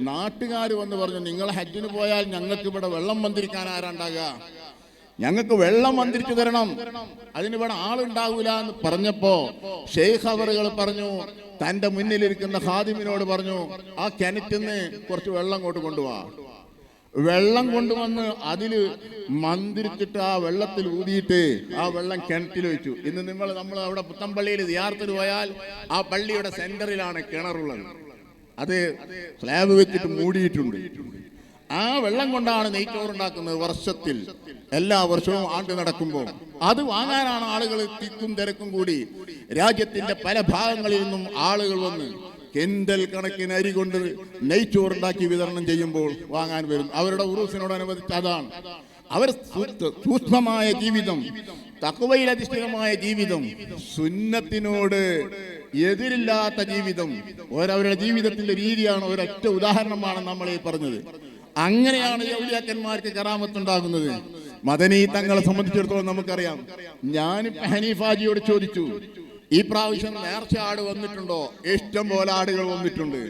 നാട്ടുകാർ വന്ന് പറഞ്ഞു, നിങ്ങൾ ഹജ്ജിന് പോയാൽ ഞങ്ങൾക്ക് ഇവിടെ വെള്ളം മന്ത്രിക്കാൻ ആരാണ്ടാകുക, ഞങ്ങൾക്ക് വെള്ളം മന്ത്രിച്ചു തരണം, അതിനിവിടെ ആളുണ്ടാവൂല എന്ന് പറഞ്ഞപ്പോ ശൈഖ് അവറുകൾ പറഞ്ഞു, തന്റെ മുന്നിലിരിക്കുന്ന ഖാദിമിനോട് പറഞ്ഞു, ആ കിണറ്റിന്ന് കുറച്ച് വെള്ളം കൊണ്ട് കൊണ്ടുപോവാ. വെള്ളം കൊണ്ടുവന്ന് അതില് മന്ത്രിച്ചിട്ട് ആ വെള്ളത്തിൽ ഊതിയിട്ട് ആ വെള്ളം കിണറ്റിൽ വെച്ചു. ഇന്ന് നമ്മൾ അവിടെ പുത്തമ്പള്ളിയിൽ സിയാറത്തിന് പോയാൽ ആ പള്ളിയുടെ സെന്ററിലാണ് കിണറുള്ളത്. അത് സ്ലാബ് വെച്ചിട്ട് മൂടിയിട്ടുണ്ട്. ആ വെള്ളം കൊണ്ടാണ് നെയ്ച്ചോറുണ്ടാക്കുന്നത് വർഷത്തിൽ, എല്ലാ വർഷവും ആണ്ട് നടക്കുമ്പോൾ. അത് വാങ്ങാനാണ് ആളുകൾ തിക്കും തിരക്കും കൂടി. രാജ്യത്തിന്റെ പല ഭാഗങ്ങളിൽ നിന്നും ആളുകൾ വന്ന് കിൻഡൽ കണക്കിന് അരി കൊണ്ട് നെയ്ച്ചോറുണ്ടാക്കി വിതരണം ചെയ്യുമ്പോൾ വാങ്ങാൻ വരും. അവരുടെ ഉറൂസിനോടനുബന്ധിച്ച് അതാണ് അവർ സൂക്ഷ്മമായ ജീവിതം, തഖ്വയിൽ അധിഷ്ഠിതമായ ജീവിതം, സുന്നത്തിനോട് എതിരില്ലാത്ത ജീവിതം, അവരുടെ ജീവിതത്തിന്റെ രീതിയാണ്. ഒരൊറ്റ ഉദാഹരണമാണ് നമ്മൾ ഈ പറഞ്ഞത്. അങ്ങനെയാണ് ഈ ഔലിയാക്കന്മാർക്ക് കറാമത്തുണ്ടാകുന്നത്. മദനി തങ്ങളെ സംബന്ധിച്ചിടത്തോളം നമുക്കറിയാം. ഞാൻ ഹനീഫാജിയോട് ചോദിച്ചു, ഈ പ്രാവശ്യം നേർച്ച ആട് വന്നിട്ടുണ്ടോ? ഇഷ്ടം പോലെ ആടുകൾ വന്നിട്ടുണ്ട്,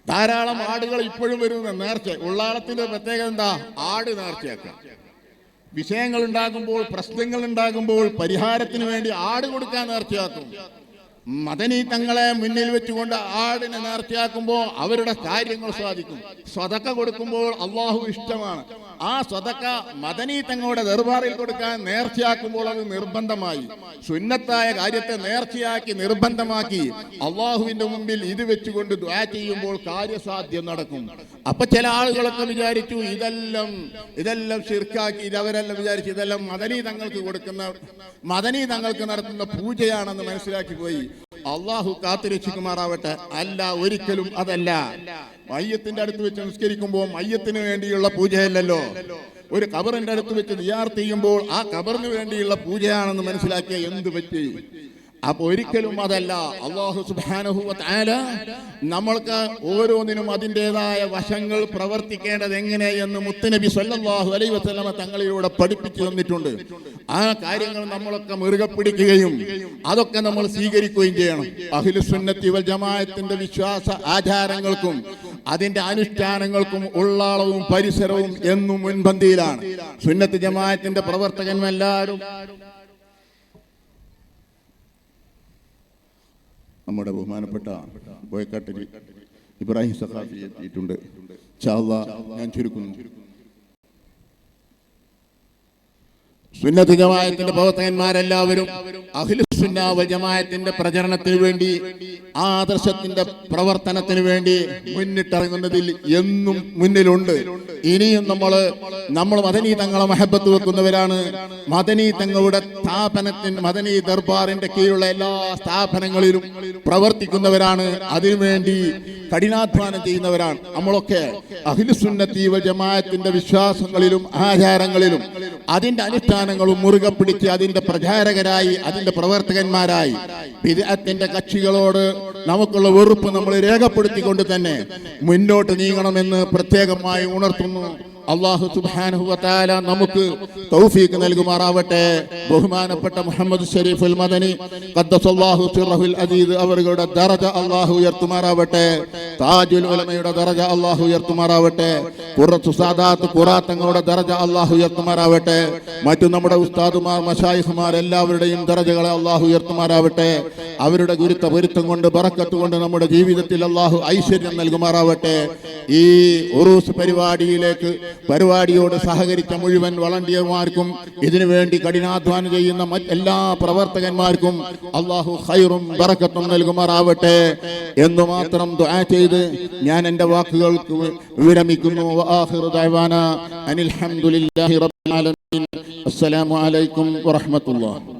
ധാരാളം ആടുകൾ ഇപ്പോഴും വരുന്ന നേർച്ച. ഉള്ളാളത്തിന്റെ പ്രത്യേകത എന്താ? ആട് നേർച്ചയാക്കാം. വിഷയങ്ങൾ ഉണ്ടാകുമ്പോൾ, പ്രശ്നങ്ങൾ ഉണ്ടാകുമ്പോൾ പരിഹാരത്തിന് വേണ്ടി ആട് കൊടുക്കാൻ നേർച്ചയാക്കും. മദനി തങ്ങളെ മുന്നിൽ വെച്ചുകൊണ്ട് ആടിനെ നേർച്ചയാക്കുമ്പോൾ അവരുടെ കാര്യങ്ങൾ സാധിക്കും. സ്വതക്ക കൊടുക്കുമ്പോൾ അള്ളാഹു ഇഷ്ടമാണ്. ആ സ്വതക്ക മദനി തങ്ങളുടെ ദർബാറിൽ കൊടുക്കാൻ നേർച്ചയാക്കുമ്പോൾ അത് നിർബന്ധമായി. സുന്നത്തായ കാര്യത്തെ നേർച്ചയാക്കി നിർബന്ധമാക്കി അള്ളാഹുവിന്റെ മുമ്പിൽ ഇത് വെച്ചുകൊണ്ട് ദുആ ചെയ്യുമ്പോൾ കാര്യസാധ്യം നടക്കും. അപ്പൊ ചില ആളുകളൊക്കെ വിചാരിച്ചു ഇതെല്ലാം ശിർക്കാക്കി, അവരെല്ലാം വിചാരിച്ചു ഇതെല്ലാം മദനി തങ്ങൾക്ക് കൊടുക്കുന്ന, മദനി തങ്ങൾക്ക് നടത്തുന്ന പൂജയാണെന്ന് മനസ്സിലാക്കി പോയി. അള്ളാഹു കാത്തുരക്ഷിക്കുമാറാവട്ടെ. അല്ല, ഒരിക്കലും അതല്ല. മയ്യത്തിന്റെ അടുത്ത് വെച്ച് നിസ്കരിക്കുമ്പോൾ മയ്യത്തിന് വേണ്ടിയുള്ള പൂജയല്ലല്ലോ. ഒരു ഖബറിന്റെ അടുത്ത് വെച്ച് സിയാറത്ത് ചെയ്യുമ്പോൾ ആ ഖബറിന് വേണ്ടിയുള്ള പൂജയാണെന്ന് മനസ്സിലാക്കിയ എന്ത് പറ്റി? അപ്പൊ ഒരിക്കലും അതല്ല. അല്ലാഹു സുബ്ഹാനഹു വ തആല നമ്മൾക്ക് ഓരോന്നിനും അതിൻ്റെതായ വശങ്ങൾ പ്രവർത്തിക്കേണ്ടത് എങ്ങനെയെന്ന് മുത്തുനബി സല്ലല്ലാഹു അലൈഹി വസല്ലമ തങ്ങളിലൂടെ പഠിപ്പിച്ചു തന്നിട്ടുണ്ട്. ആ കാര്യങ്ങൾ നമ്മളൊക്കെ മുറുകെ പിടിക്കുകയും അതൊക്കെ നമ്മൾ സ്വീകരിക്കുകയും ചെയ്യണം. അഹ്ലുസ് സുന്നത്തി വൽ ജമാഅത്തിന്റെ വിശ്വാസ ആചാരങ്ങൾക്കും അതിന്റെ അനുഷ്ഠാനങ്ങൾക്കും ഉള്ളാളവും പരിസരവും എന്നും മുൻപന്തിയിലാണ്. സുന്നത്ത് ജമാഅത്തിന്റെ പ്രവർത്തകന്മാരെല്ലാവരും നമ്മുടെ ബഹുമാനപ്പെട്ട ബോയക്കാട്ടിൽ ഇബ്രാഹിം സഖാഫി എത്തിയിട്ടുണ്ട്. ഇൻഷാ അല്ലാഹ് ഞാൻ ചുരുക്കുന്നു. സുന്നത്ത് ജമാഅത്തിന്റെ പ്രവർത്തകന്മാരെല്ലാവരും അഹ്ലുസ് സുന്ന വൽ ജമാഅത്തിന്റെ പ്രചരണത്തിന് വേണ്ടി, ആദർശത്തിന്റെ പ്രവർത്തനത്തിന് വേണ്ടി മുന്നിട്ടിറങ്ങുന്നതിൽ എന്നും മുന്നിലുണ്ട്. ഇനിയും നമ്മൾ മദനി തങ്ങളെ മഹബത്ത് വെക്കുന്നവരാണ്. മദനി തങ്ങളുടെ സ്ഥാപനത്തിന്, മദനി ദർബാറിന്റെ കീഴിലുള്ള എല്ലാ സ്ഥാപനങ്ങളിലും പ്രവർത്തിക്കുന്നവരാണ്. അതിനുവേണ്ടി കഠിനാധ്വാനം ചെയ്യുന്നവരാണ് നമ്മളൊക്കെ. അഹ്ലുസ് സുന്നത്തി വൽ ജമാഅത്തിന്റെ വിശ്വാസങ്ങളിലും ആചാരങ്ങളിലും അതിന്റെ അനുഷ്ഠാനങ്ങളും മുറുകെ പിടിച്ച് അതിന്റെ പ്രചാരകരായി, അതിന്റെ പ്രവർത്തകന്മാരായി ബിദ്അത്തിന്റെ കക്ഷികളോട് നമുക്കുള്ള വെറുപ്പ് നമ്മൾ രേഖപ്പെടുത്തിക്കൊണ്ട് തന്നെ മുന്നോട്ട് നീങ്ങണമെന്ന് പ്രത്യേകമായി ഉണർത്തുന്നു. അല്ലാഹു സുബ്ഹാനഹു വ തആല നമുക്ക് തൗഫീഖ് നൽകുമാറാവട്ടെ. ബഹുമാനപ്പെട്ട മുഹമ്മദ് ശരീഫുൽ മദനി ഖദ്ദസല്ലാഹു സിർറഹുൽ അസീസ് അവരുടെ ദറജ അല്ലാഹു ഉയർത്തുമാറാവട്ടെ. താജുൽ ഉലമയുടെ ദറജ അല്ലാഹു ഉയർത്തുമാറാവട്ടെ. ഖുറത്തു സാദാത്ത് ഖുറാത്തങ്ങളുടെ ദറജ അല്ലാഹു ഉയർത്തുമാറാവട്ടെ. മറ്റു നമ്മുടെ ഉസ്താദുമാർ, മശായിഖുമാർ എല്ലാവരുടെയും ദറജകളെ അല്ലാഹു ഉയർത്തുമാറാവട്ടെ. അവരുടെ ഗുരുത്വ പൊരുത്തം കൊണ്ട്, ബറക്കത്ത് കൊണ്ട് നമ്മുടെ ജീവിതത്തിൽ അല്ലാഹു ഐശ്വര്യം നൽകുമാറാവട്ടെ. ഈ ഉറൂസ് പരിപാടിയോട് സഹകരിച്ച മുഴുവൻ വളണ്ടിയർമാർക്കും ഇതിനുവേണ്ടി കഠിനാധ്വാനം ചെയ്യുന്ന എല്ലാ പ്രവർത്തകന്മാർക്കും അല്ലാഹു ഖൈറും ബറക്കത്തും നൽകുമാറാവട്ടെ എന്ന് മാത്രം ദുആ ചെയ്ത് ഞാൻ എൻ്റെ വാക്കുകൾക്ക് വിരമിക്കുന്നു. വആഖിറു ദഅവാനാ അനിൽ ഹംദുലില്ലാഹി റബ്ബിൽ ആലമീൻ. അസ്സലാമു അലൈക്കും വറഹ്മത്തുള്ളാഹി.